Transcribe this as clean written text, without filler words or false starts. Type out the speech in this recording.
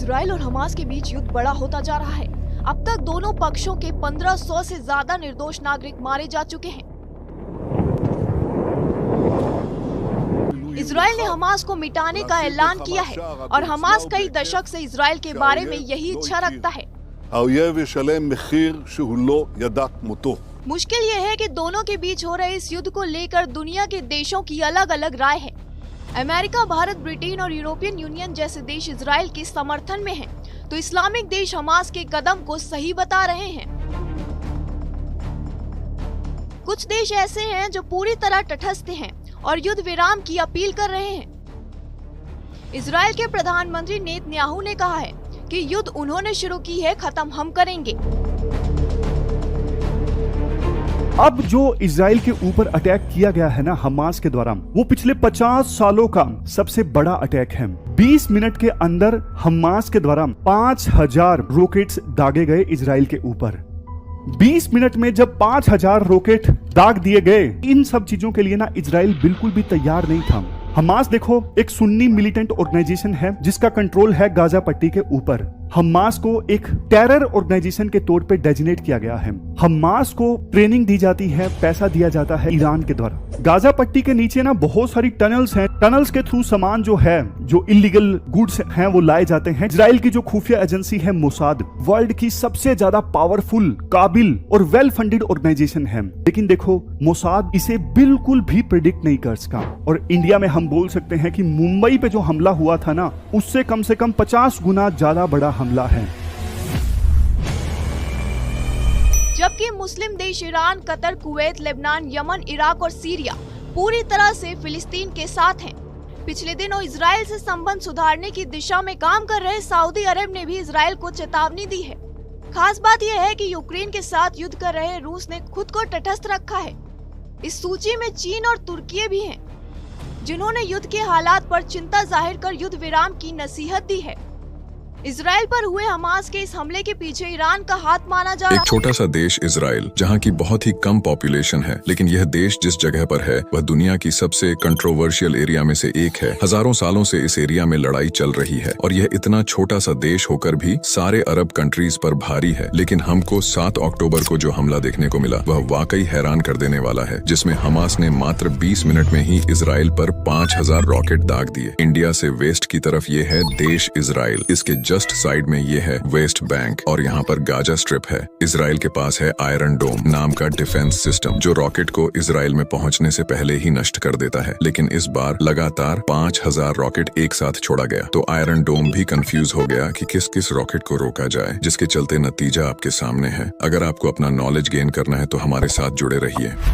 Israel और Hamas के बीच युद्ध बड़ा होता जा रहा है। अब तक दोनों पक्षों के 1500 से ज्यादा निर्दोष नागरिक मारे जा चुके हैं। इजराइल ने हमास को मिटाने का ऐलान किया है और हमास कई दशक से इजराइल के बारे में यही इच्छा रखता है। मुश्किल ये है कि दोनों के बीच हो रहे इस युद्ध को लेकर दुनिया के देशों की अलग अलग राय है। अमेरिका, भारत, ब्रिटेन और यूरोपियन यूनियन जैसे देश इजराइल के समर्थन में हैं, तो इस्लामिक देश हमास के कदम को सही बता रहे हैं। कुछ देश ऐसे हैं जो पूरी तरह तटस्थ हैं और युद्ध विराम की अपील कर रहे हैं। इजराइल के प्रधानमंत्री नेतन्याहू ने कहा है कि युद्ध उन्होंने शुरू की है, खत्म हम करेंगे। अब जो इजराइल के ऊपर अटैक किया गया है ना हमास के द्वारा, वो पिछले 50 सालों का सबसे बड़ा अटैक है। 20 मिनट के अंदर हमास के द्वारा 5000 रॉकेट्स दागे गए इजराइल के ऊपर। 20 मिनट में जब 5000 रॉकेट दाग दिए गए, इन सब चीजों के लिए ना इजराइल बिल्कुल भी तैयार नहीं था। हमास देखो एक सुन्नी मिलिटेंट ऑर्गेनाइजेशन है जिसका कंट्रोल है गाजा पट्टी के ऊपर। हमास को एक टेरर ऑर्गेनाइजेशन के तौर पे डेजिग्नेट किया गया है। हमास को ट्रेनिंग दी जाती है, पैसा दिया जाता है ईरान के द्वारा। गाजा पट्टी के नीचे ना बहुत सारी टनल्स हैं। टनल्स के थ्रू सामान जो है, जो इलीगल गुड्स हैं, वो लाए जाते हैं। इजराइल की जो खुफिया एजेंसी है मोसाद, वर्ल्ड की सबसे ज्यादा पावरफुल, काबिल और वेल फंडेड ऑर्गेनाइजेशन है। लेकिन देखो मोसाद इसे बिल्कुल भी प्रिडिक्ट नहीं कर सका। और इंडिया में हम बोल सकते हैं कि मुंबई पे जो हमला हुआ था ना, उससे कम से कम 50 गुना ज्यादा बड़ा हमला है। जबकि मुस्लिम देश Iran, Qatar, Kuwait, Lebanon, Yemen, Iraq और सीरिया पूरी तरह से फिलिस्तीन के साथ हैं। पिछले दिनों इजराइल से संबंध सुधारने की दिशा में काम कर रहे सऊदी अरब ने भी इजराइल को चेतावनी दी है। खास बात यह है कि यूक्रेन के साथ युद्ध कर रहे रूस ने खुद को तटस्थ रखा है। इस सूची में चीन और तुर्की भी हैं, जिन्होंने युद्ध के हालात पर चिंता जाहिर कर युद्ध विराम की नसीहत दी है। इजराइल पर हुए हमास के इस हमले के पीछे ईरान का हाथ माना जा रहा है। एक छोटा सा देश इजराइल, जहाँ की बहुत ही कम पॉपुलेशन है, लेकिन यह देश जिस जगह पर है वह दुनिया की सबसे कंट्रोवर्शियल एरिया में से एक है। हजारों सालों से इस एरिया में लड़ाई चल रही है और यह इतना छोटा सा देश होकर भी सारे अरब कंट्रीज पर भारी है। लेकिन हमको 7 अक्टूबर को जो हमला देखने को मिला वह वाकई हैरान कर देने वाला है, जिसमें हमास ने मात्र 20 मिनट में ही इजराइल पर 5000 रॉकेट दाग दिए। इंडिया से वेस्ट की तरफ ये है देश इजराइल, इसके जस्ट साइड में ये है वेस्ट बैंक और यहाँ पर गाजा स्ट्रिप है। इजराइल के पास है आयरन डोम नाम का डिफेंस सिस्टम, जो रॉकेट को इजराइल में पहुंचने से पहले ही नष्ट कर देता है। लेकिन इस बार लगातार 5000 रॉकेट एक साथ छोड़ा गया, तो आयरन डोम भी कंफ्यूज हो गया कि किस किस रॉकेट को रोका जाए, जिसके चलते नतीजा आपके सामने है। अगर आपको अपना नॉलेज गेन करना है तो हमारे साथ जुड़े रहिए।